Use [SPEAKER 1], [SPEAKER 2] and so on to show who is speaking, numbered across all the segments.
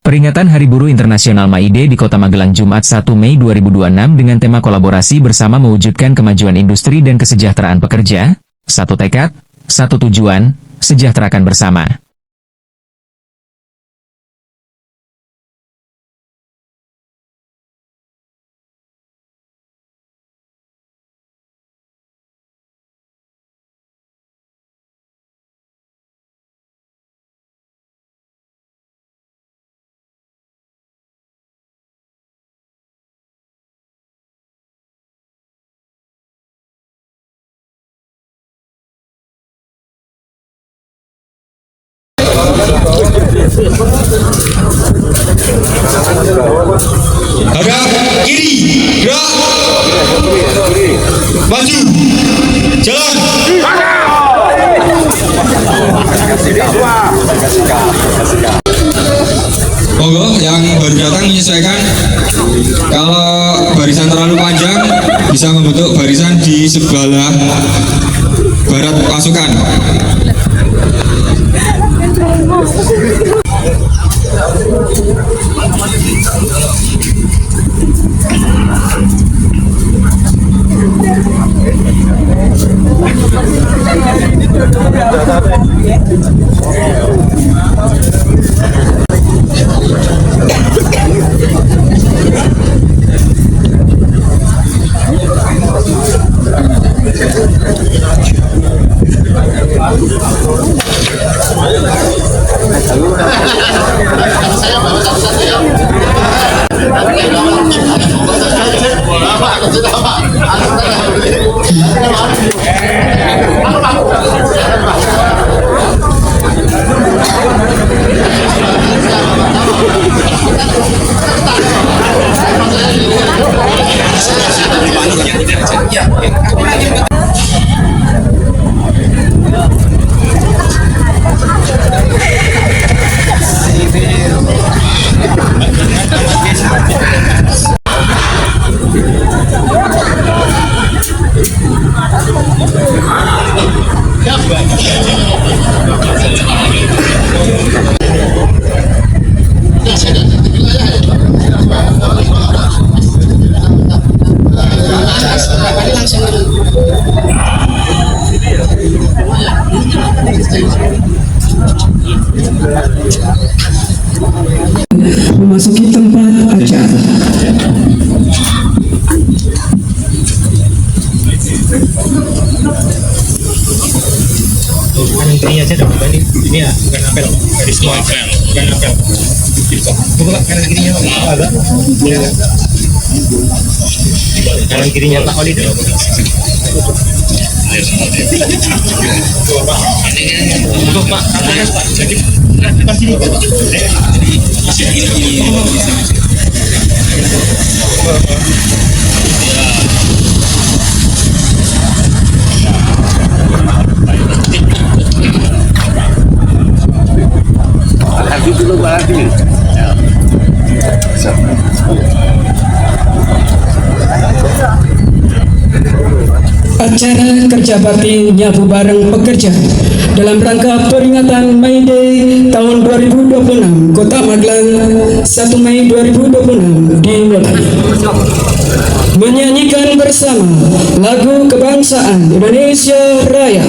[SPEAKER 1] Peringatan Hari Buruh Internasional May Day di Kota Magelang Jumat 1 Mei 2026 dengan tema kolaborasi bersama mewujudkan kemajuan industri dan kesejahteraan pekerja, satu tekad, satu tujuan, sejahterakan bersama.
[SPEAKER 2] Hadap kiri, gerak, maju, jalan. Monggo yang baru datang menyesuaikan. Kalau barisan terlalu panjang, bisa membentuk barisan di sebelah barat pasukan.
[SPEAKER 3] Memasuki tempat acara.
[SPEAKER 4] Kanan kirinya aja dong, ini ya, bukan apel, garis bawah apel, bukan apel. Buka kanan kirinya agak, kanan kirinya Pak Oli dong. Untuk Pak, tangan Pak, jadi pas ini Pak.
[SPEAKER 3] Acara kerja bakti nyabu bareng pekerja dalam rangka peringatan May Day tahun 2026 Kota Magelang 1 Mei 2026 dimulai. Menyanyikan bersama lagu kebangsaan Indonesia Raya.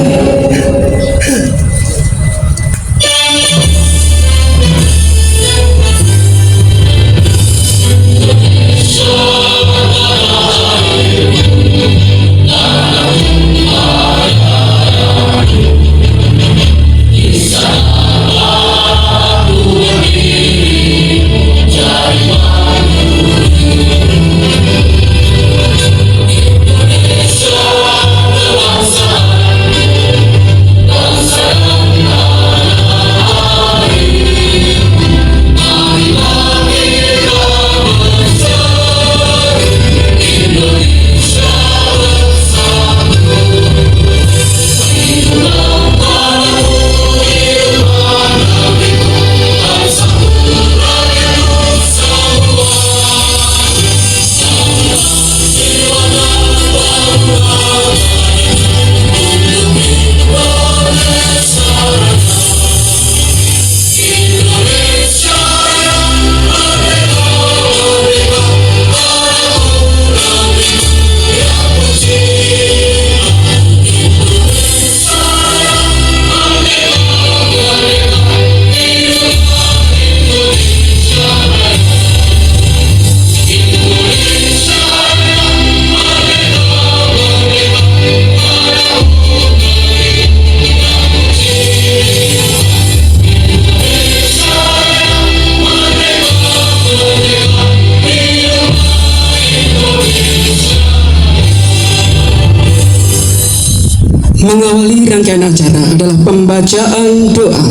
[SPEAKER 3] Mengawali rangkaian acara adalah pembacaan doa.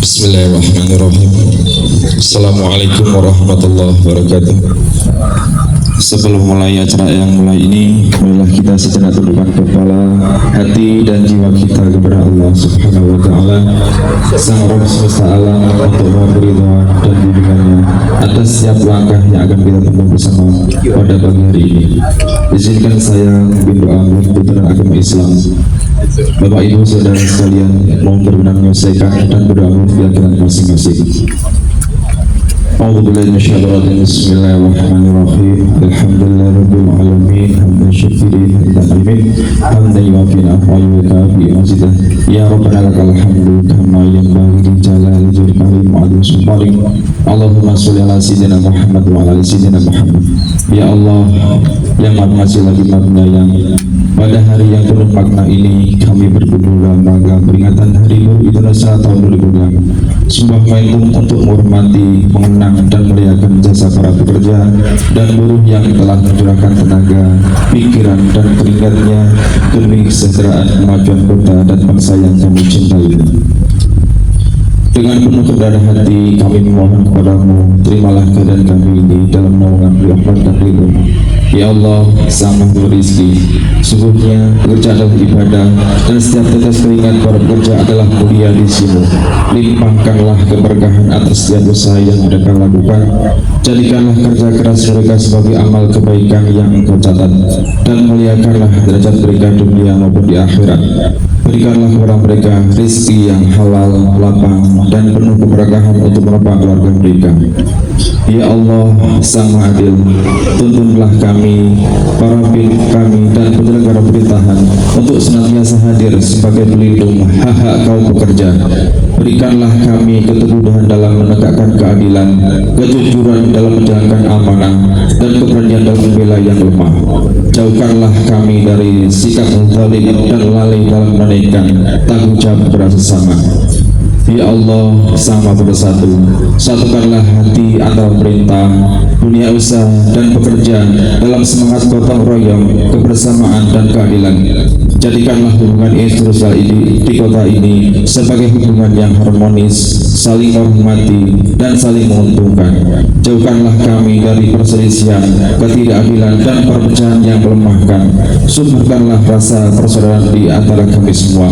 [SPEAKER 2] Bismillahirrahmanirrahim. Assalamualaikum warahmatullahi wabarakatuh. Sebelum mulai acara yang mulai ini, marilah kita sejenak tundukkan kepala, hati dan jiwa kita kepada Allah Subhanahu wa Ta'ala, Sang Rabb semesta alam, untuk memberi doa dan bimbingannya atas setiap langkah yang akan kita tempuh bersama pada pagi hari ini. Izinkan saya memimpin doa menurut agama Islam. Bapak Ibu Saudara sekalian, mohon berkenan menyelesaikan dan berdoa menjaga masing-masing. Bismillahirrahmanirrahim. Alhamdulillahirabbil alamin. Hamdan syakirin dan amin. Hamdan yuwafi'u wa mazidah. Ya Rabbana lakal hamdu kama yanbaghi li jalali wajhika wa 'azimi sultanik. Allahumma sholli ala sayyidina Muhammad wa ala ali sayyidina Muhammad. Ya Allah, yang Maha Pengasih lagi Maha Penyayang, pada hari yang penuh makna ini kami berkumpul dalam rangka peringatan Hari Buruh Indonesia tahun 2006, sebuah momentum untuk menghormati, mengenang dan melihatkan jasa para pekerja dan buruh yang telah mencurahkan tenaga, pikiran dan keringatnya demi kesejahteraan kemajuan kota dan bangsa yang kami cintai. Dengan penuh kerendahan hati kami memohon kepadamu, terimalah keadaan kami ini dalam naungan rahmat dan ridho. Ya Allah, Sang Maha Rizki, sungguhnya bekerja adalah ibadah dan setiap tetes keringat para pekerja adalah mulia di sini. Limpahkanlah keberkahan atas setiap usaha yang mereka lakukan. Jadikanlah kerja keras mereka sebagai amal kebaikan yang Engkau catat, dan muliakanlah derajat mereka dunia maupun di akhirat. Berikanlah kepada mereka rezeki yang halal, lapang, dan penuh keberkahan untuk menopang keluarga mereka. Ya Allah, Sang Maha Adil, tuntunlah kami, para pimpinan kami dan penyelenggara pemerintahan untuk senantiasa hadir sebagai pelindung hak-hak kaum pekerja. Berikanlah kami keteguhan dalam menegakkan keadilan, kejujuran dalam menjalankan amanah, dan keberanian dalam membela yang lemah. Jauhkanlah kami dari sikap zalim dan lalai dalam menunaikan tanggung jawab kepada sesama. Ya Allah, Sang Maha Bersatu, satukanlah hati antara pemerintah, dunia usaha dan pekerja dalam semangat gotong royong, kebersamaan dan keadilan. Jadikanlah hubungan institusional ini di kota ini sebagai hubungan yang harmonis, saling menghormati dan saling menguntungkan. Jauhkanlah kami dari perselisihan, ketidakadilan dan perpecahan yang melemahkan. Sumberkanlah rasa persaudaraan di antara kami semua.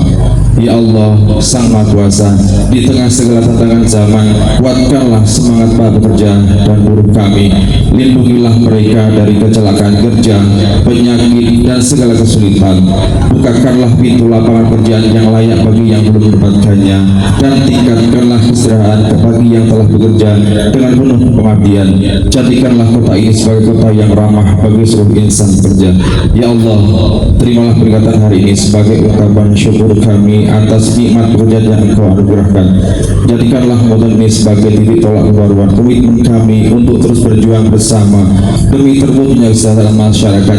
[SPEAKER 2] Ya Allah, Sang Maha Kuasa, di tengah segala tantangan zaman, kuatkanlah semangat para pekerja dan buruh kami. Lindungilah mereka dari kecelakaan kerja, penyakit, dan segala kesulitan. Bukakanlah pintu lapangan pekerjaan yang layak bagi yang belum mendapatkannya, dan tingkatkanlah kesejahteraan bagi yang telah bekerja dengan penuh pengabdian. Jadikanlah kota ini sebagai kota yang ramah bagi seluruh insan bekerja. Ya Allah, terimalah peringatan hari ini sebagai ungkapan syukur kami atas nikmat pekerjaan yang Engkau anugerahkan. Jadikanlah momen ini sebagai titik tolak ukur komitmen kami untuk terus berjuang bersama demi terwujudnya kesejahteraan masyarakat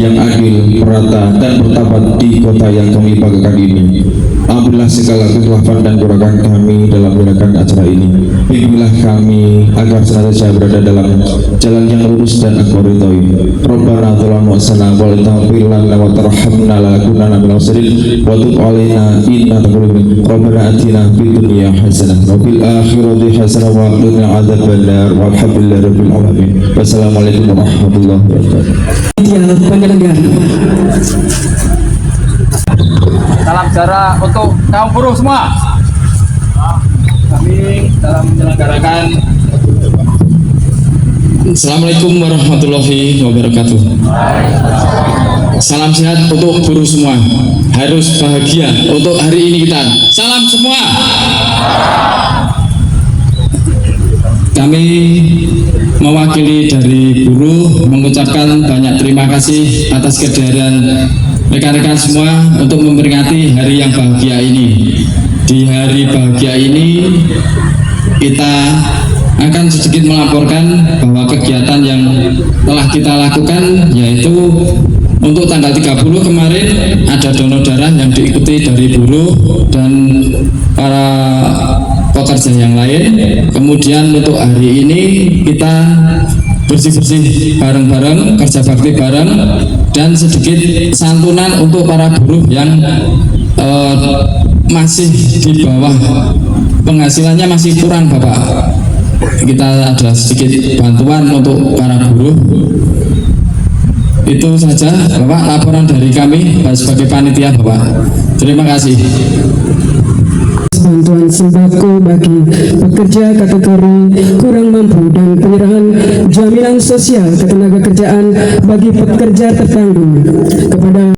[SPEAKER 2] yang adil, merata, dan bermartabat di kota yang kami banggakan ini. Ambillah segala kekhilafan dan kekurangan kami dalam menjalankan acara ini. Bimbinglah kami agar senantiasa berada dalam jalan yang lurus dan Engkau ridhoi. Rabbana zalamna anfusana wa lam taghfir lana wa tarhamna lanakunanna minal khasirin wa tub 'alaina innaka antal Rabbana atina fid dunya hasanah wa fil akhirati hasanah wa qina adzabannar walhamdulillahi rabbil alamin. Wassalamualaikum warahmatullahi wabarakatuh.
[SPEAKER 3] Penyelenggara.
[SPEAKER 5] Salam sejahtera untuk kaum buruh semua. Kami dalam menyelenggarakan.
[SPEAKER 6] Assalamualaikum warahmatullahi wabarakatuh. Salam sehat untuk buruh semua. Harus bahagia untuk hari ini kita. Salam semua. Kami mewakili dari buruh mengucapkan banyak terima kasih atas kehadiran rekan-rekan semua untuk memperingati hari yang bahagia ini. Di hari bahagia ini kita akan sedikit melaporkan bahwa kegiatan yang telah kita lakukan, yaitu untuk tanggal 30 kemarin ada donor darah yang diikuti dari buruh dan para pekerja yang lain. Kemudian untuk hari ini kita bersih-bersih bareng-bareng, kerja bakti bareng, dan sedikit santunan untuk para buruh yang masih di bawah penghasilannya masih kurang Bapak. Kita ada sedikit bantuan untuk para buruh. Itu saja Bapak laporan dari kami sebagai panitia Bapak. Terima kasih.
[SPEAKER 3] Bantuan sembako bagi pekerja kategori kurang mampu dan penyerahan jaminan sosial ketenagakerjaan bagi pekerja tertanggung kepada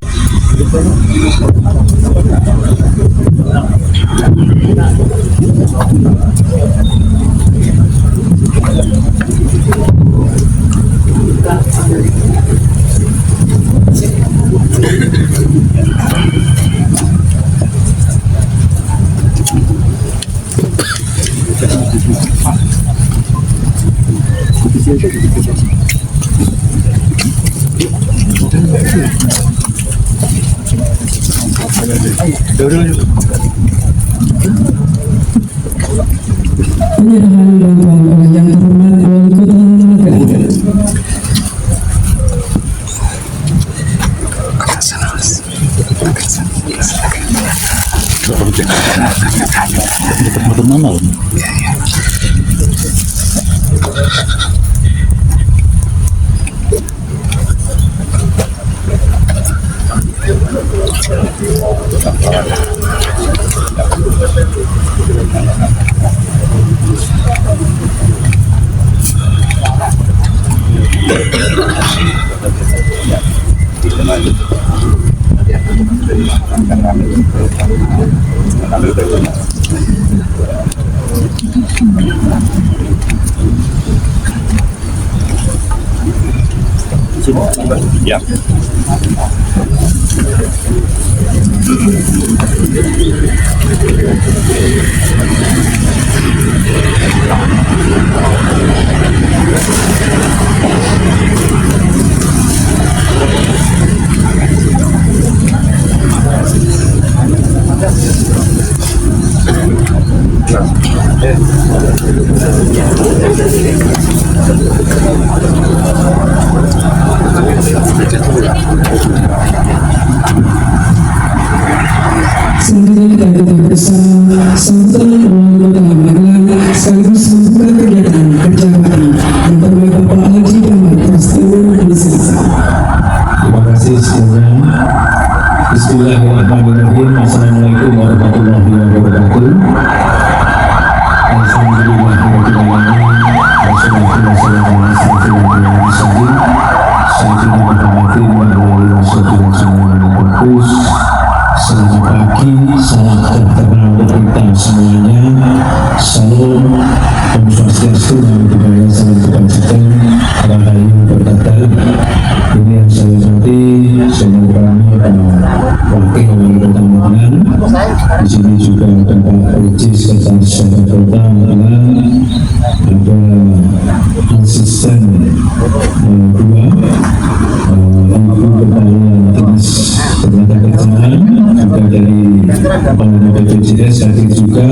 [SPEAKER 3] penyerahan bantuan oleh yang terhormat Wali Kota Magelang.
[SPEAKER 4] Ya.
[SPEAKER 3] Selanjutnya kita ikuti bersama sambutan Wali Kota Magelang sekaligus membuka kegiatan kerja bakti yang terbaik Bapak Haji Ahmad Prasetyo Bisa.
[SPEAKER 2] Terima kasih semuanya. Bismillahirrahmanirrahim. Assalamualaikum warahmatullahi wabarakatuh. Alhamdulillahirrahmanirrahim. Wassalatu wassalamu ala asyrofil anbiya'i wal mursalin sayyidina Muhammadin wa ala alihi wasallam. Selamat pagi, salam sejahtera untuk kita semuanya. Salam Om Swastiastu, Namo Buddhaya, salam kebajikan, rahayu berkata. Ini yang saya hormati, saya kami wakil wali kota Magelang. Di sini juga ada Pak Ricis Sekretaris Kota Magelang, ada asisten dua, Ibu Kepala Dinas Ketenagakerjaan, juga dari Kepala BPJS hadir juga.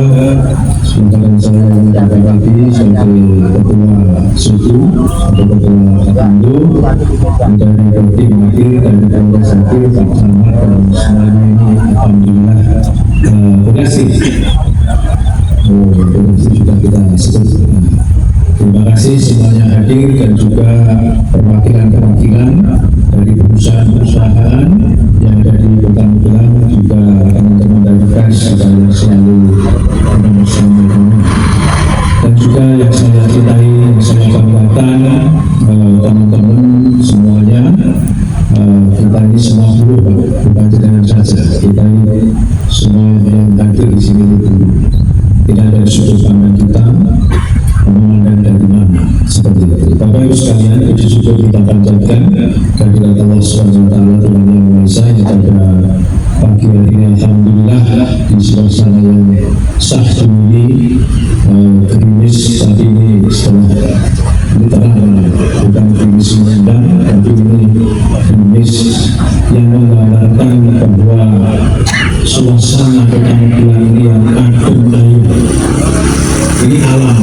[SPEAKER 2] Sementara saya yang lagi sebagai Ketua Suku atau Ketua Katindo, dari tim hadir dan dari hadir Pak Camat dan semuanya ini alhamdulillah berhasil. Berhasil juga kita sebut. Terima kasih semuanya hadir dan juga perwakilan-perwakilan dari perusahaan-perusahaan yang ada di Kota Magelang, juga teman-teman dari pers juga yang selalu bersama-sama, dan juga yang saya cintai, yang saya banggakan, teman-teman semuanya. Kita ini semua buruh, bukan dengan saja. Kita ini semua yang hadir di sini itu tidak ada sudut pandang kita memandang dari mana, seperti itu. Bapak Ibu sekalian, puji syukur kita panjatkan kehadirat Allah SWT Tuhan Yang Maha Esa yang pada pagi hari ini alhamdulillah di suasana yang sah ini, gerimis tadi ini setelah ini terang, bukan gerimis mengundang, tapi ini gerimis yang menggambarkan bahwa suasana Kota Magelang ini yang adem ayu. Ini alam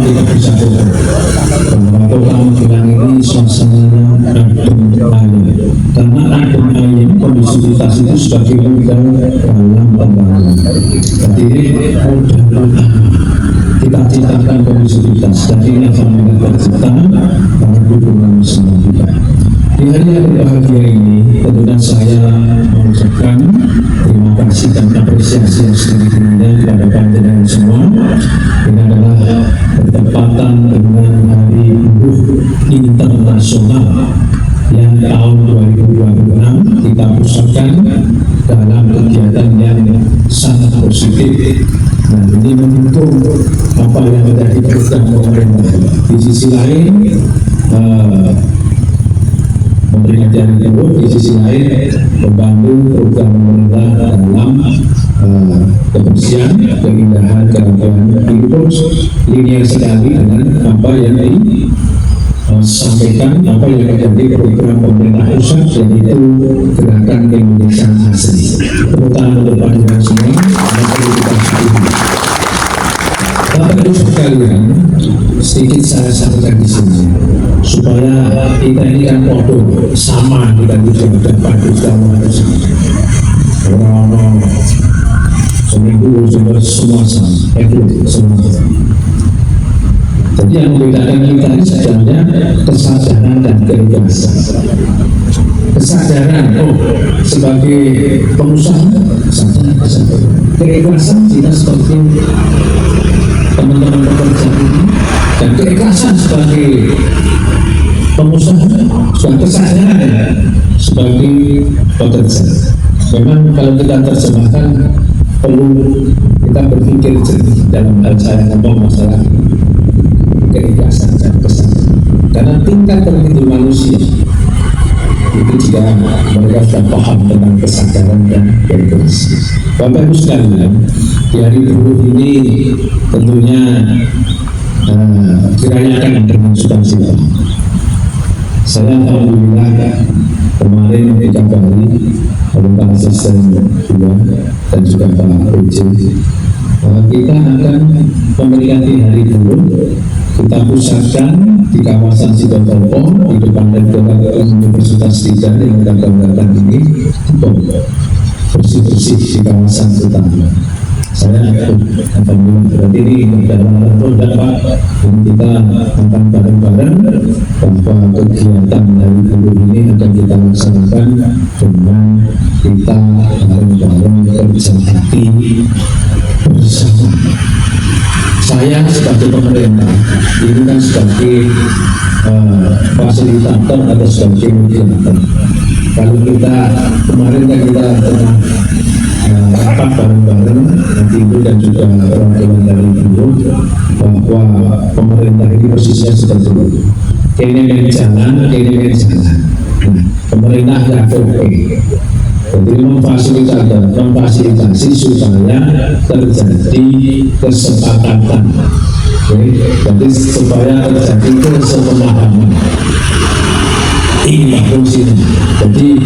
[SPEAKER 2] tidak bisa bohong. Bahwa Kota Magelang Jadi modal kita ciptakan kondisivitas dan ini akan mendapat cipta karena dukungan semua kita. Di hari yang berbahagia ini tentunya saya mengucapkan terima kasih dan apresiasi yang setinggi-tingginya kepada panjenengan semua. Ini adalah bertepatan dengan Hari Buruh Internasional yang tahun 2026 kita pusatkan dalam kegiatan yang sangat positif. Nah, ini mendukung apa yang menjadi program pemerintah. Di sisi lain memberikan jalan keluar, di sisi lain membantu program pemerintah dalam kebersihan, keindahan, keragaman hidup linear sekali dengan apa yang disampaikan, apa yang menjadi program pemerintah pusat, yaitu gerakan Indonesia Asri. Terutama untuk panjenengan semua, perlu kita syukuri. Bapak Ibu sekalian, sedikit saya sampaikan di sini supaya kita ini kan podo sama, kita juga dapat bersama orang seminggu semua sama, semua. Jadi yang membedakan kita ini sebenarnya kesadaran dan keikhlasan. Kesadaran, sebagai pengusaha, kesadaran. Keikhlasan kita sebagai teman-teman pekerja ini, dan keikhlasan sebagai pengusaha, sebagai kesadaran sebagai pekerja. Memang kalau kita terjemahkan perlu kita berpikir jernih dalam hal saya ngomong masalah keikhlasan dan kesadaran. Karena tingkat tertinggi manusia itu jika mereka sudah paham tentang kesadaran dan keikhlasan. Bapak Ibu sekalian, di hari buruh ini tentunya dirayakan dengan sukacita. Saya alhamdulillah kemarin dikabari oleh Pak Asisten juga dan juga Pak PJ, kita akan memperingati hari buruh. Kita pusatkan di kawasan Sidoarjo di depan rektorat Universitas Trijaya yang kita banggakan ini, bersih-bersih di kawasan utama. Saya akan berarti ini dalam produk Pak, dan kita akan bareng-bareng bahwa kegiatan dari buruh ini akan kita laksanakan dengan kita bareng-bareng kerja hati bersama. Saya sebagai pemerintah ini kan sebagai fasilitator atau sebagai mediator. Kalau kita kemarin kan kita pernah rapat bareng-bareng nanti Ibu dan juga perwakilan dari buruh bahwa pemerintah ini posisinya seperti itu. Kini jalan. Nah, pemerintah tidak oke. Jadi memfasilitasi supaya terjadi kesepakatan. Jadi supaya terjadi kesepemahaman. Ini fungsinya. Jadi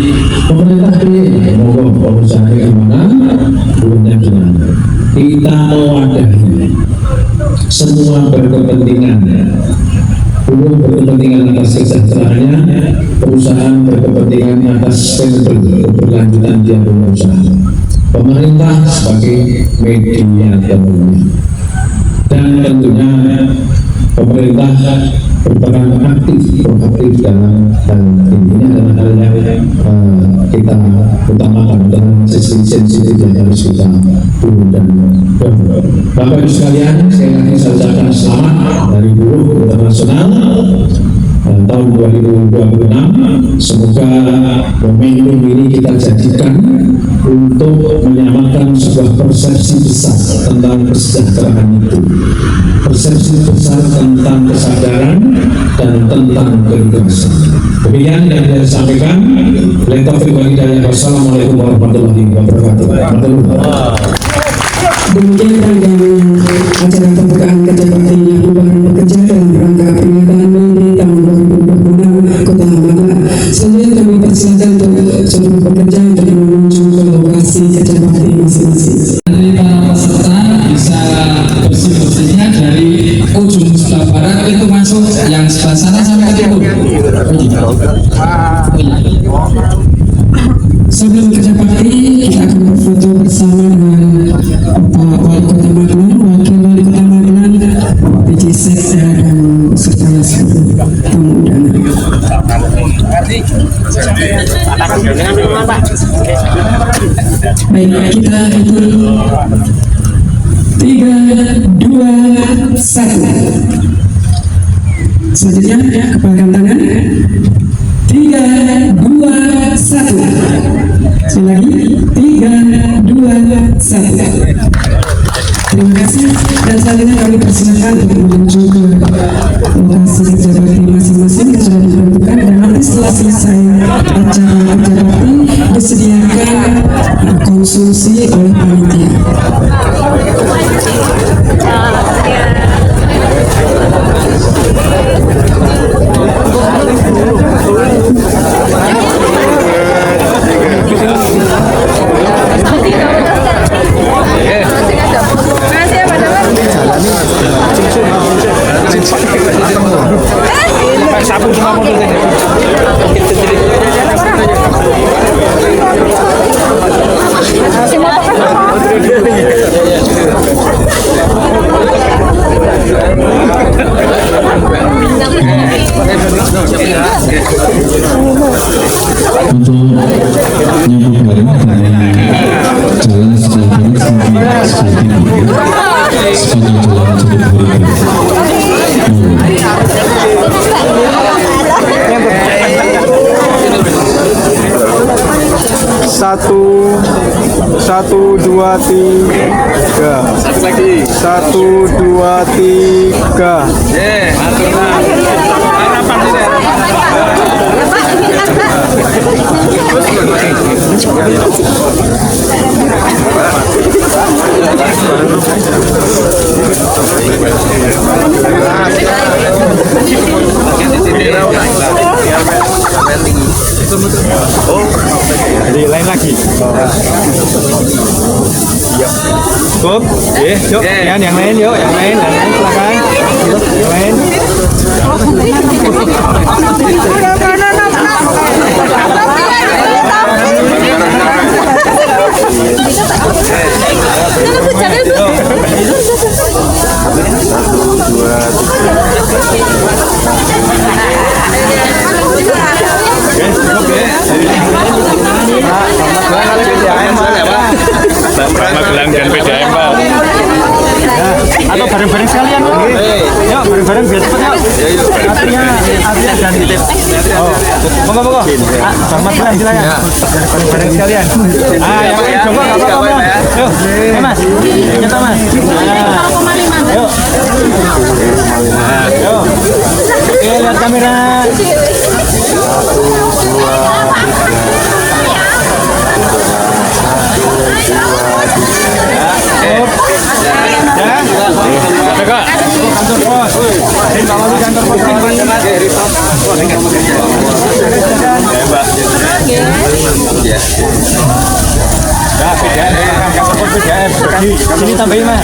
[SPEAKER 2] pemerintah ini mau pengusaha gimana, buruhnya gimana. Kita mewadahi semua berkepentingan. Buruh berkepentingan atas kesejahteraannya, perusahaan berkepentingan atas sustainable keberlanjutan dia berusaha. Pemerintah sebagai mediatornya, dan tentunya pemerintah berperan proaktif dalam hal ini adalah hal yang kita utamakan dengan sisi sensitif yang harus kita turun dan Bapak Ibu sekalian, sekali lagi saya ucapkan selamat dari Buruh Internasional tahun 2026. Semoga momentum ini kita jadikan untuk menyamakan sebuah persepsi besar tentang kesejahteraan itu, persepsi besar tentang kesadaran dan tentang keikhlasan. Demikian yang saya sampaikan. Wassalamualaikum warahmatullahi wabarakatuh.
[SPEAKER 3] Demikian rangkaian acara pembukaan kerja bakti Nyabu Bareng Pekerja dalam rangka peringatan Mei tahun 2026 Kota Magelang. Selanjutnya kami persilakan untuk seluruh pekerja untuk menuju ke lokasi kerja bakti masing-masing.
[SPEAKER 6] Dari para peserta bisa bersih-bersihnya dari ujung sebelah barat itu masuk yang sebelah sana sampai ke timur.
[SPEAKER 3] Sebelum kerja bakti, kita akan berfoto bersama dengan Baik, kita hitung 3, 2, 1. Selanjutnya kepalkan tangan. 3, 2, 1. Sekali lagi 3, 2, 1. Terima kasih, dan selanjutnya kami persilakan untuk menuju ke lokasi kerja bakti masing-masing yang sudah ditentukan, dan nanti setelah selesai acara kerja bakti disediakan konsumsi oleh panitia.
[SPEAKER 2] Untuk nyambung bareng dari jalan sebelah barat sampai sebelah timur sepanjang jalan Jatiluhur.
[SPEAKER 7] Satu, dua, tiga. Satu, dua, tiga. Jadi lain lagi. Cukup. Yuk, yang lain yuk, yang lain silakan. Yang lain.
[SPEAKER 8] Magelang dan PDAM, Pak.
[SPEAKER 7] Atau bareng-bareng sekalian, Pak. Yuk, bareng-bareng biar cepet yuk. Artinya dan oh, monggo. Bang Magelang silakan. Bareng-bareng sekalian. Yang lain coba enggak apa-apa, Bang. Yuk, Mas. Kita, Mas. Yuk. Yuk. Oke, lihat kamera. 1, 2, 3. Sini tambahin, Mas.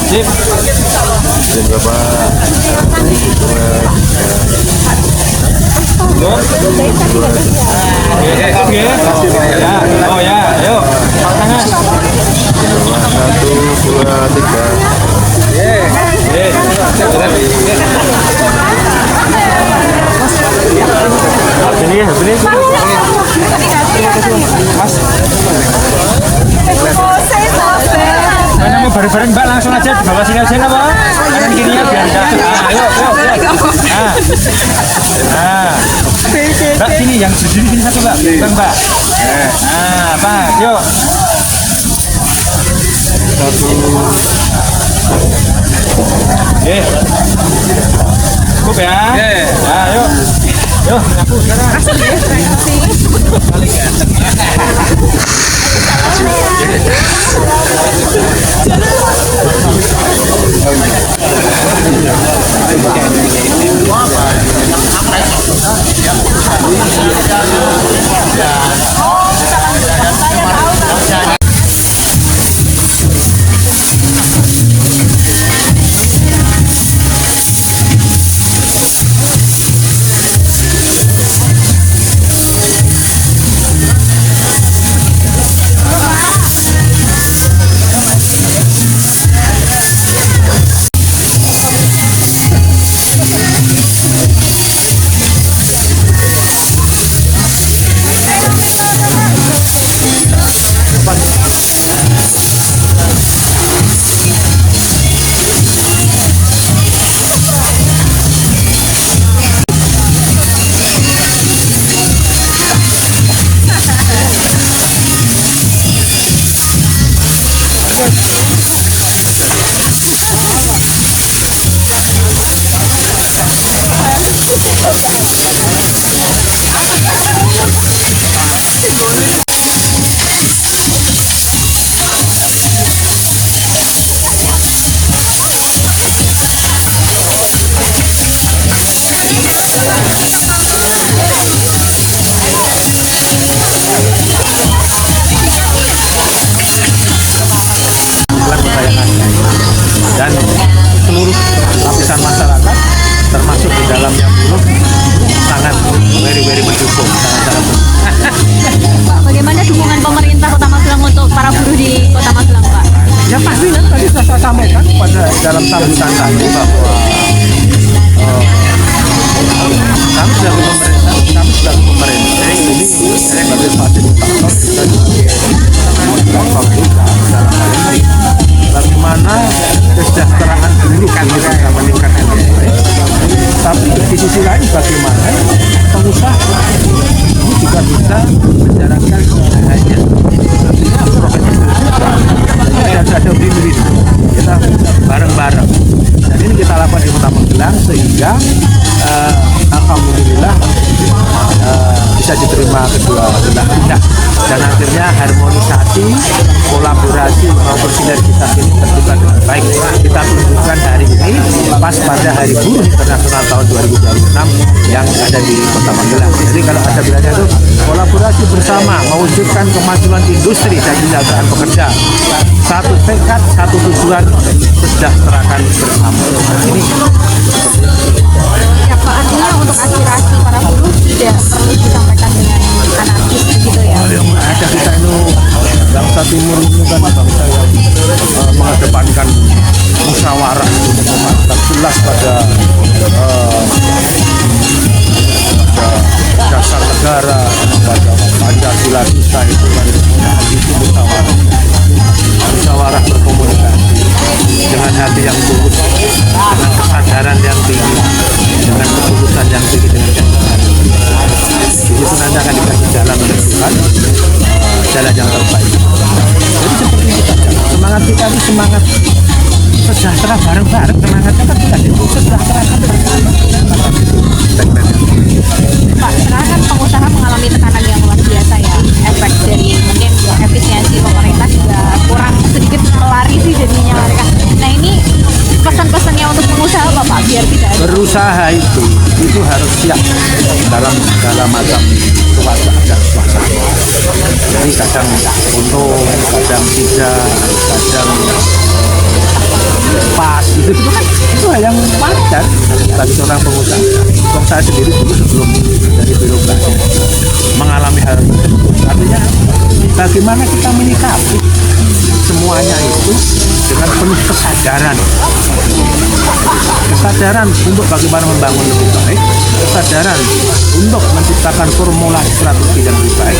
[SPEAKER 7] Sip. Oke. Oh ya, ayo. Tangan.
[SPEAKER 8] 1, 2, 3.
[SPEAKER 7] Sini. Mas. Mana mau bareng-bareng, Mbak, langsung aja di bawah sini aja, Pak. Kanan kirinya biar enggak. Ayo. Mbak, sini yang berdiri sini satu, Mbak. Mbak. Pak, yuk. 1. Cukup ya. Yuk. Nyapu sekarang. dan seluruh lapisan masyarakat termasuk di dalamnya buruh sangat very mendukung,
[SPEAKER 9] Pak, bagaimana dukungan pemerintah Kota Magelang untuk para buruh di Kota Magelang, Pak?
[SPEAKER 7] ya pasti kan tadi sudah saya sampaikan pada dalam sambutan tadi bahwa kami sebagai pemerintah ini sebagai fasilitator kita juga pemerintah dalam hal ini bagaimana kesejahteraan buruh kan bisa meningkatkan yang baik, tapi di sisi lain bagaimana pengusaha ini juga bisa menjalankan usahanya, artinya profesi ada win-win, kita bareng-bareng. Dan ini kita lakukan di Kota Magelang sehingga alhamdulillah bisa diterima kedua belah pihak dan akhirnya harmonisasi, kolaborasi maupun sinergitas ini terbuka dengan baik. Kita tunjukkan hari ini pas pada Hari Buruh Internasional tahun 2026 yang ada di Kota Magelang. Jadi kalau ada bilangnya itu kolaborasi bersama mewujudkan kemajuan industri dan kesejahteraan pekerja. Satu tekad, satu tujuan, sejahterakan bersama. Ini
[SPEAKER 9] Ya, Pak, artinya untuk aspirasi para buruh tidak perlu disampaikan dengan anarkis begitu ya?
[SPEAKER 7] yang ada kita itu bangsa timur ini kan bangsa yang mengedepankan musyawarah jelas pada dasar negara, pada Pancasila kita itu kan itu musyawarah berkomunikasi dengan hati yang tulus, dengan kesadaran yang tinggi, dengan ketulusan yang tinggi, dengan kesadaran. Di situ nanti akan dikasih jalan menentukan jalan yang terbaik. Jadi seperti itu saja. Semangat kita itu semangat sejahtera bareng-bareng. Semangatnya kan kita itu sejahtera bersama.
[SPEAKER 9] Pak, sekarang kan pengusaha mengalami tekanan yang luar biasa ya. Efek dari mungkin efisiensi pemerintah juga kurang sedikit melarisi jadinya mereka. Nah, ini pesan-pesannya untuk pengusaha apa, Pak, biar tidak ada
[SPEAKER 7] Berusaha itu harus siap dalam segala macam cuaca dan suasana. Jadi kadang untung, kadang tidak, kadang pas itu hal yang wajar bagi seorang pengusaha. Saya sendiri dulu sebelum dari birokrasi mengalami hal tersebut. Artinya bagaimana kita menyikapi semuanya itu dengan penuh kesadaran untuk bagaimana membangun lebih baik, kesadaran untuk menciptakan formulasi strategi yang lebih baik,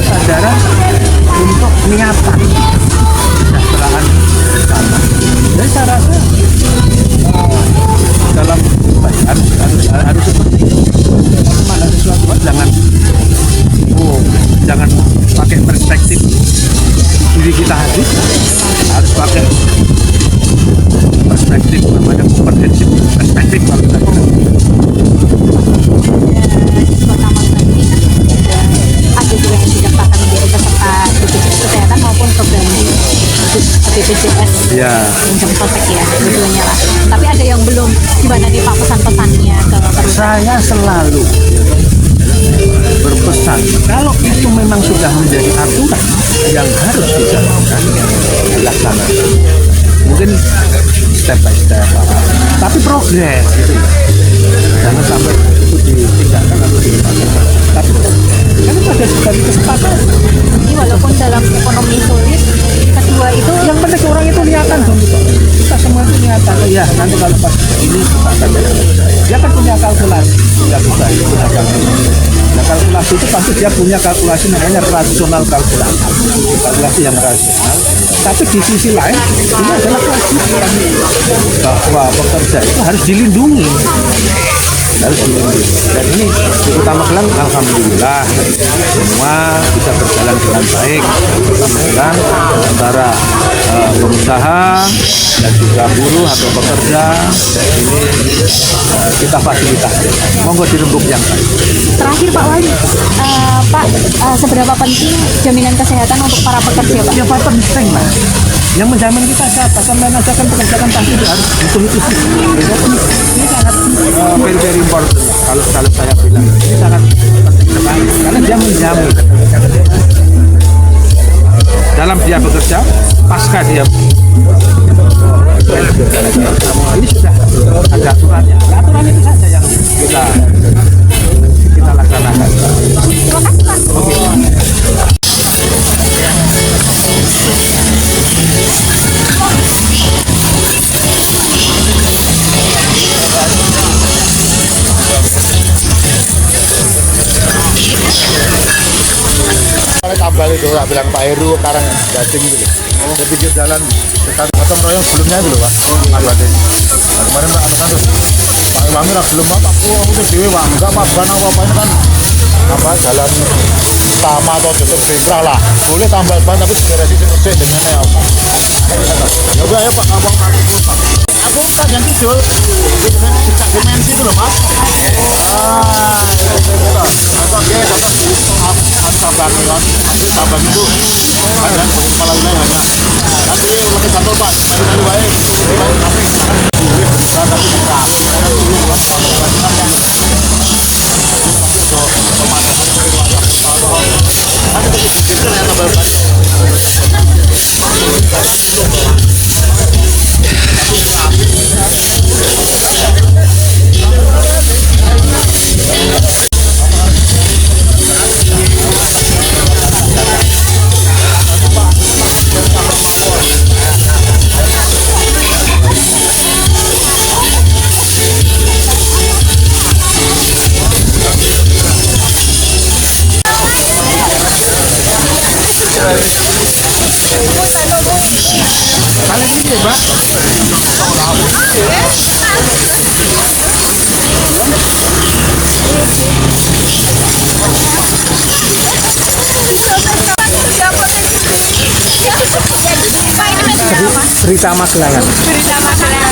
[SPEAKER 7] kesadaran untuk niatan kesejahteraan bersama. Jadi saya rasa dalam harus seperti itu. Memandang sesuatu jangan pakai perspektif diri kita habis, harus pakai perspektif namanya komprehensif perspektif kalau kita
[SPEAKER 9] Kota Magelang ini kan ada juga yang didaftarkan menjadi peserta BPJS Kesehatan maupun program BPJS Pinjam Sosek ya, keduanya lah. Tapi ada yang belum. Gimana nih Pak pesan-pesannya ke perusahaan?
[SPEAKER 7] Saya selalu berpesan kalau itu memang sudah menjadi aturan yang harus dijalankan, dilaksanakan. Mungkin step by step, tapi progres gitu. Jangan sampai itu ditinggalkan atau dilupakan. Tapi kan itu ada sebagai kesempatan.
[SPEAKER 9] Jadi walaupun dalam ekonomi sulit, kedua itu
[SPEAKER 7] Yang penting orang itu niatan dong gitu. Kita semua itu niatan. Ya nanti kalau pas ini kita akan dia kan punya kalkulasi, punya usaha itu punya kalkulasi. Nah kalkulasi itu pasti dia punya kalkulasi namanya rasional kalkulasi yang rasional. Tapi di sisi lain ini adalah kewajiban bahwa pekerja itu harus dilindungi. Dan ini di Kota Magelang alhamdulillah semua bisa berjalan dengan baik. Kota Magelang antara pengusaha dan juga buruh atau pekerja ini kita fasilitasi. Monggo dirembuk yang baik.
[SPEAKER 9] Terakhir Pak Wali, Pak, seberapa penting jaminan kesehatan untuk para pekerja, Pak?
[SPEAKER 7] Ya Pak, penting lah. Yang menjamin kita siapa? Sampai aja kan pekerja kan pasti harus betul itu sih. Ini sangat very important. Kalau saya bilang ini sangat penting sekali karena dia menjamin dalam dia bekerja pasca dia ini sudah ada aturannya. Aturan itu saja yang kita laksanakan.
[SPEAKER 9] Terima kasih, Pak.
[SPEAKER 8] Tambal itu tak bilang Pak Heru Karang Gading gitu. Saya pikir jalan dekat gotong royong sebelumnya itu loh Pak. Aduh ada. Nah, kemarin Pak Anies terus Pak Iwangi lah belum Pak. Aku terus dewi Pak. Enggak Pak bukan apa-apa ini kan apa jalan utama atau jalur sentral lah. Boleh tambal ban tapi sebenarnya sih resik dengan apa. Ya udah ayo Pak abang aku kan yang tidur dekat dimensi itu loh Pak. Sabang itu ada kepala wilayahnya. Tapi lebih satu Pak, lebih baik.
[SPEAKER 7] Berita Magelangan.
[SPEAKER 9] Berita Magelangan.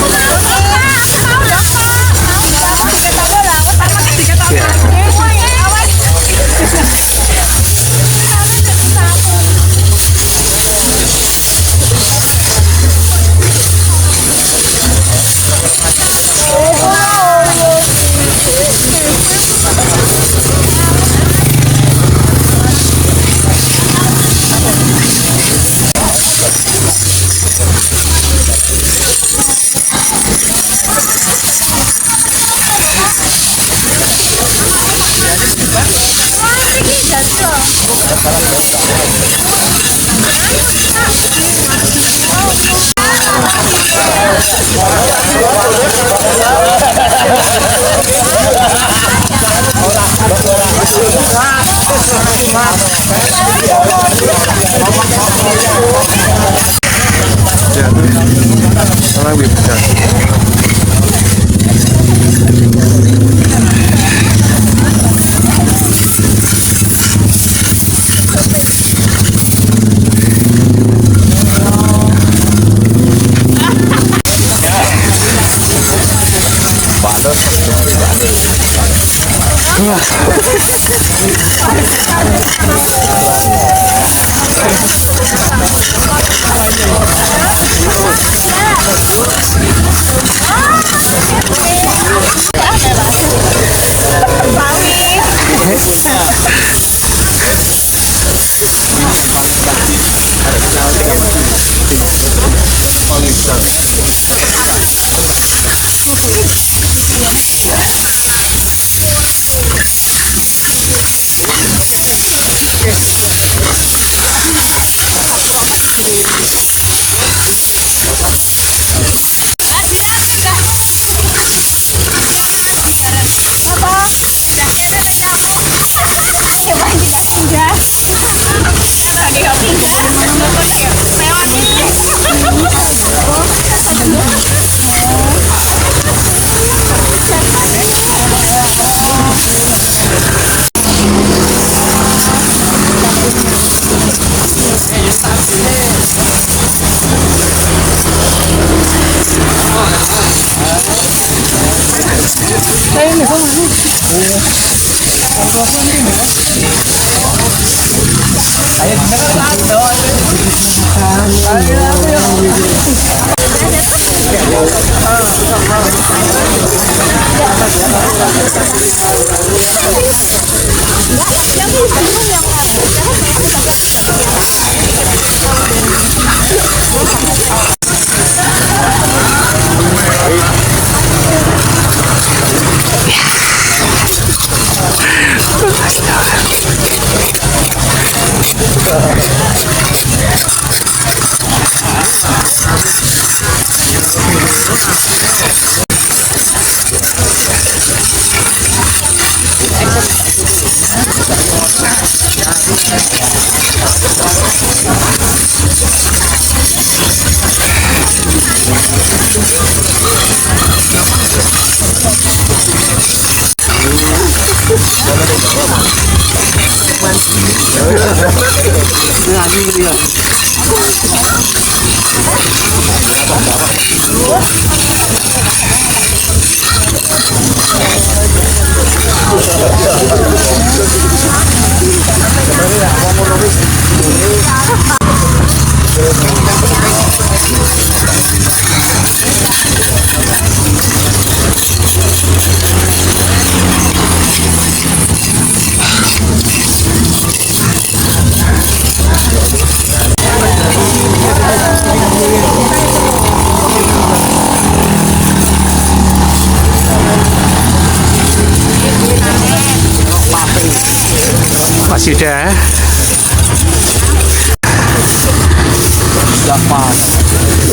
[SPEAKER 7] Mas Yuda.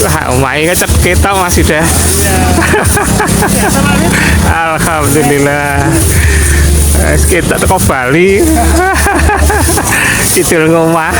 [SPEAKER 7] Wah, omai kecet kita Mas Yuda. Alhamdulillah. Kita teko Bali. Kidul ngomah.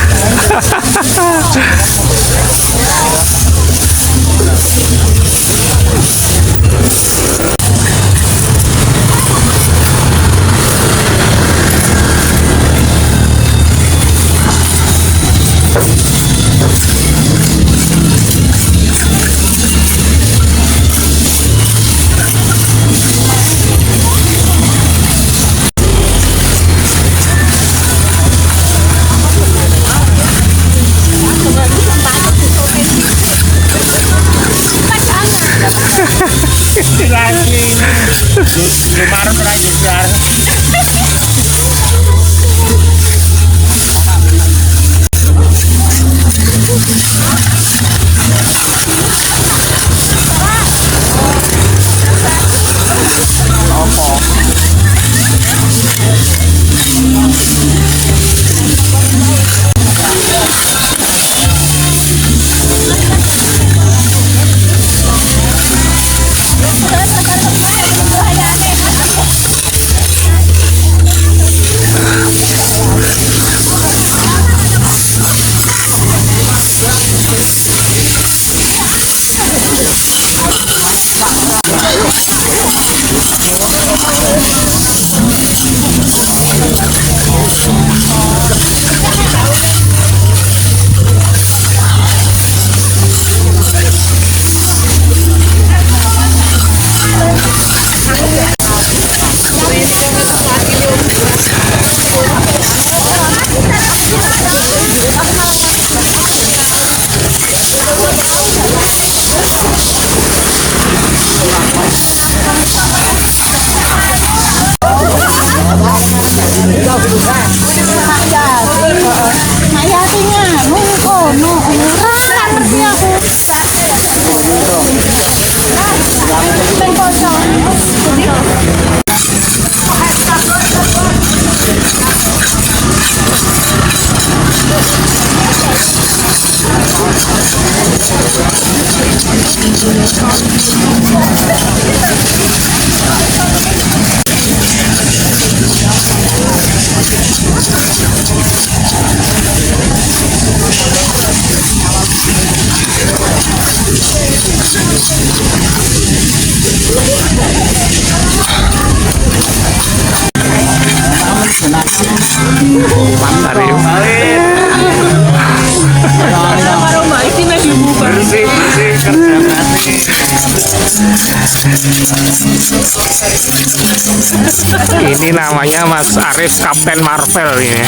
[SPEAKER 7] Ini namanya Mas Arif Kapten Marvel ini.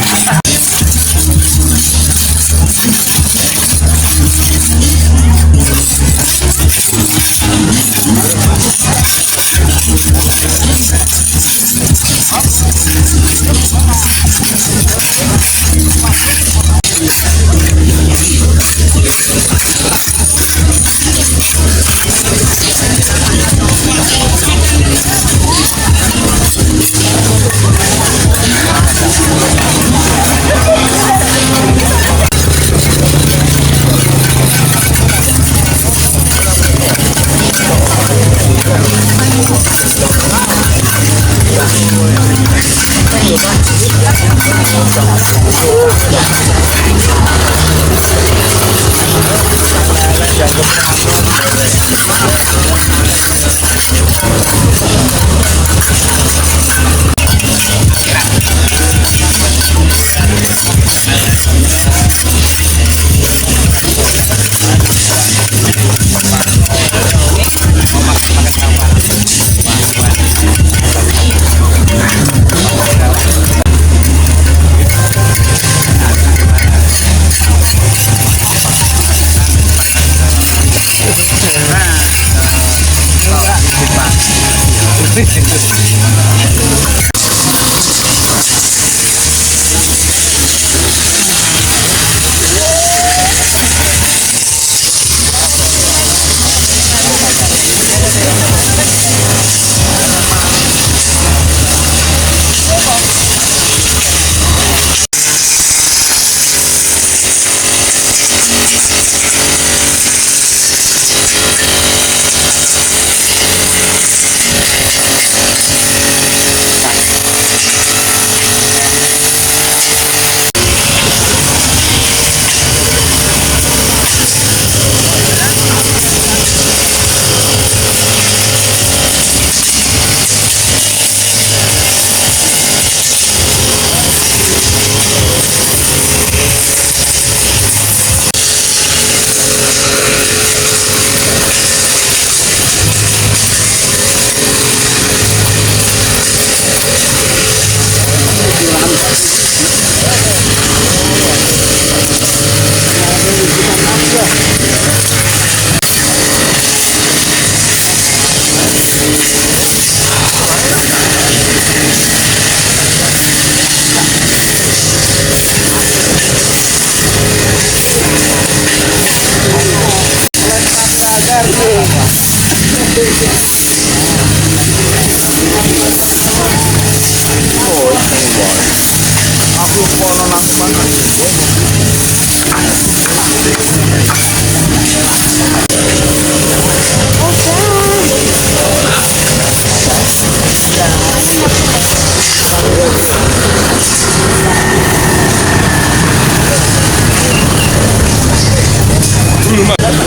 [SPEAKER 8] Terima kasih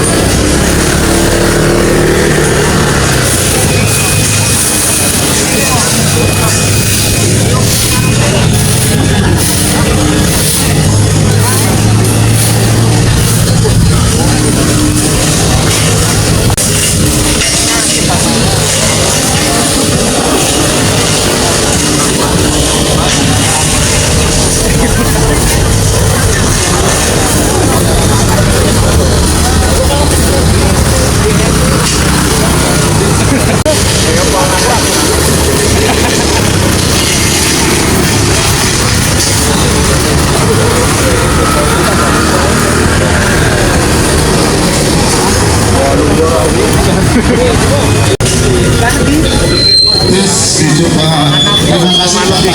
[SPEAKER 8] Bapak semuanya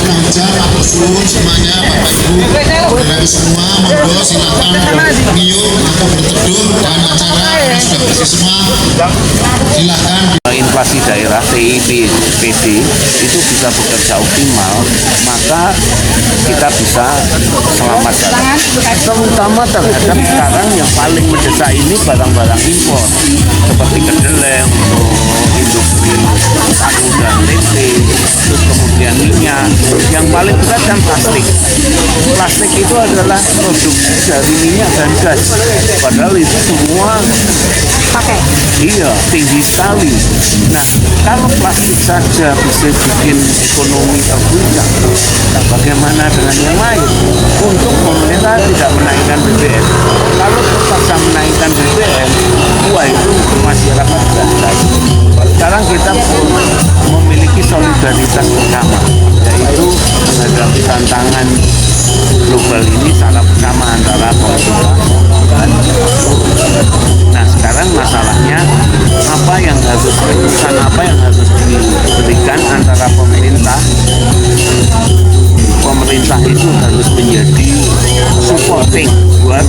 [SPEAKER 8] pengajar, Pak Sulun semuanya, Bapak Ibu, dari semua, monggo silakan ngiyup atau berteduh dan acara ini sudah bersih semua. Silakan.
[SPEAKER 10] Inflasi daerah TIP PD itu bisa bekerja optimal, maka kita bisa selamat terutama terhadap sekarang yang paling mendesak ini barang-barang impor seperti kedelai untuk industri tahu dan tempe, terus kemudian minyak, yang paling berat kan plastik. Plastik itu adalah produksi dari minyak dan gas, padahal itu semua
[SPEAKER 9] pakai.
[SPEAKER 10] Iya, tinggi sekali. Nah, kalau plastik saja bisa bikin ekonomi terguncang, nah bagaimana dengan yang lain? Untuk pemerintah tidak menaikkan BBM. Kalau terpaksa menaikkan BBM, wah itu masyarakat tidak. Sekarang kita memiliki solidaritas bersama, yaitu menghadapi tantangan global ini secara bersama antara pemerintah dan nah sekarang masalahnya apa yang harus diberikan antara pemerintah itu harus menjadi supporting buat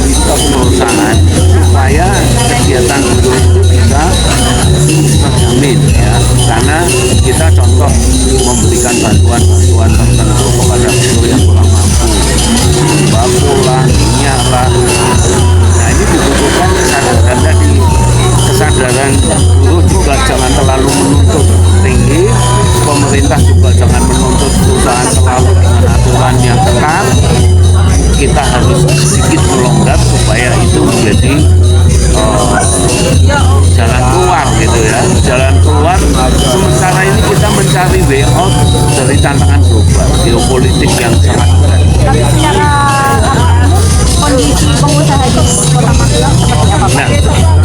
[SPEAKER 10] jangan terlalu menuntut tinggi, pemerintah juga jangan menuntut perusahaan terlalu dengan aturan yang ketat. Kita harus sedikit melonggar supaya itu menjadi jalan keluar gitu ya, jalan keluar. Sementara ini kita mencari way out dari tantangan global geopolitik yang sangat berat.
[SPEAKER 9] Tapi secara kondisi pengusaha di Kota Magelang seperti apa, Pak?
[SPEAKER 10] Nah,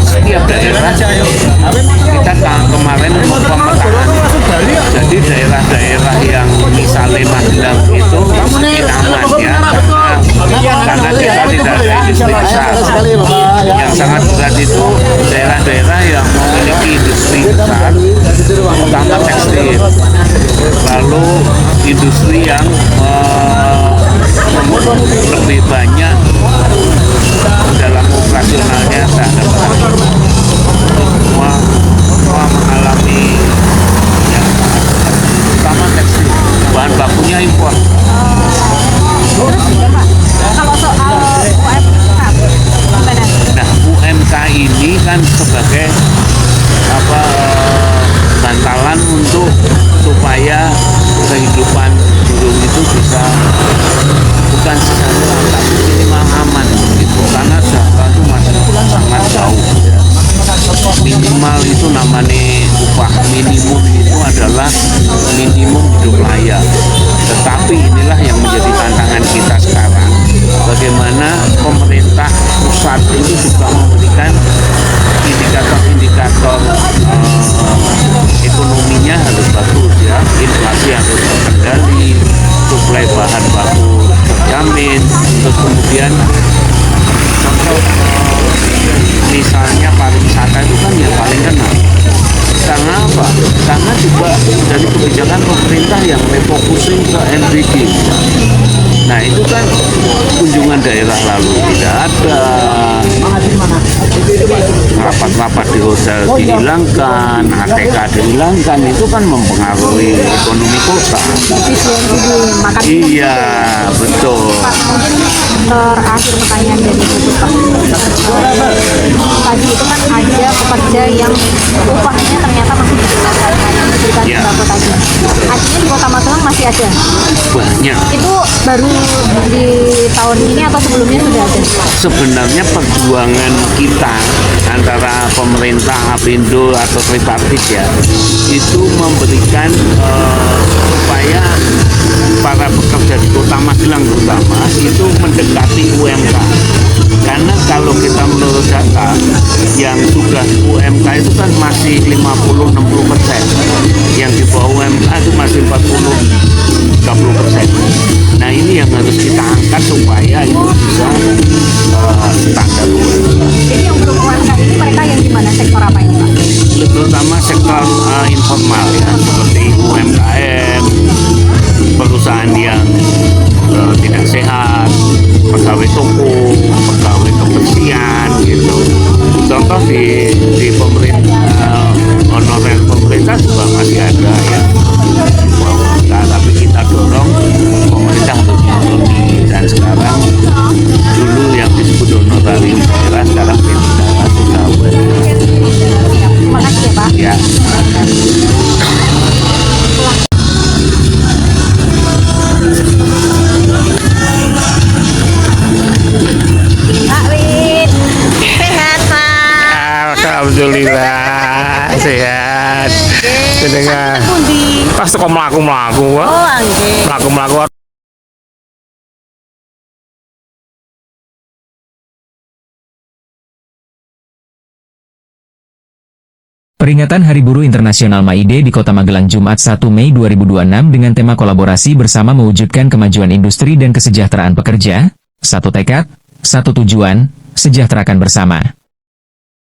[SPEAKER 10] setiap daerah kita kemarin pemetaan, jadi daerah-daerah yang misalnya Magelang itu mungkin aman ya, karena kita tidak ada industri besar. Yang sangat berat itu daerah-daerah yang memiliki industri besar, utama tekstil, lalu industri yang lebih banyak dalam operasionalnya terhadap semua mengalami yang utama tekstil, bahan bakunya impor.
[SPEAKER 9] Terus juga Pak, kalau soal UMK, gimana?
[SPEAKER 10] Nah, UMK ini kan sebagai bantalan untuk supaya kehidupan buruh itu bisa bukan sejahtera tapi minimal aman gitu, karena sejahtera itu masih sangat jauh ya. Minimal itu namanya upah minimum itu adalah minimum hidup layak, tetapi inilah yang menjadi tantangan kita sekarang, bagaimana pemerintah pusat itu juga memberikan indikator-indikator ekonominya harus bagus ya, inflasi harus terkendali, suplai bahan baku terjamin, terus kemudian contoh misalnya pariwisata itu kan yang paling kena. Karena apa? Karena juga dari kebijakan pemerintah yang refocusing ke NBD. Nah itu kan kunjungan daerah lalu tidak ada, rapat-rapat di hotel dihilangkan, ATK dihilangkan, itu kan mempengaruhi ekonomi kota. Iya, betul.
[SPEAKER 9] Terakhir pertanyaan dari itu Pak. Tadi itu kan ada pekerja yang upahnya ternyata masih diberikan
[SPEAKER 10] Ya.
[SPEAKER 9] sembako tadi. Artinya di Kota Magelang masih ada.
[SPEAKER 10] Banyak.
[SPEAKER 9] Itu baru di tahun ini atau sebelumnya sudah ada?
[SPEAKER 10] Sebenarnya perjuangan kita antara pemerintah, Apindo atau tripartit ya, itu memberikan supaya para pekerja di Kota Magelang terutama itu mendekati UMK. Karena kalau kita menurut data yang sudah UMK itu kan masih 50-60%, yang di bawah UMK itu masih 40-30%. Nah ini yang harus kita angkat supaya itu bisa standar UMK.
[SPEAKER 9] Jadi yang belum UMK ini mereka yang gimana, sektor apa ini Pak?
[SPEAKER 10] Terutama sektor informal ya, seperti UMKM, perusahaan yang tidak sehat, pegawai toko, pegawai kebersihan gitu. Contoh di pemerintah, honorer pemerintah juga masih ada ya. Nah, tapi kita dorong pemerintah untuk memenuhi, dan sekarang dulu yang disebut honorarium daerah sekarang sudah
[SPEAKER 9] Terima kasih ya Pak.
[SPEAKER 10] ya.
[SPEAKER 9] Pak Win, sehat Pak.
[SPEAKER 7] Alhamdulillah sehat. Dengan
[SPEAKER 9] Pundi.
[SPEAKER 7] pas kok melaku
[SPEAKER 9] Oh, nggih.
[SPEAKER 7] melaku.
[SPEAKER 1] Peringatan Hari Buruh Internasional MAIDE di Kota Magelang Jumat 1 Mei 2026 dengan tema kolaborasi bersama mewujudkan kemajuan industri dan kesejahteraan pekerja, satu tekad, satu tujuan, sejahterakan bersama.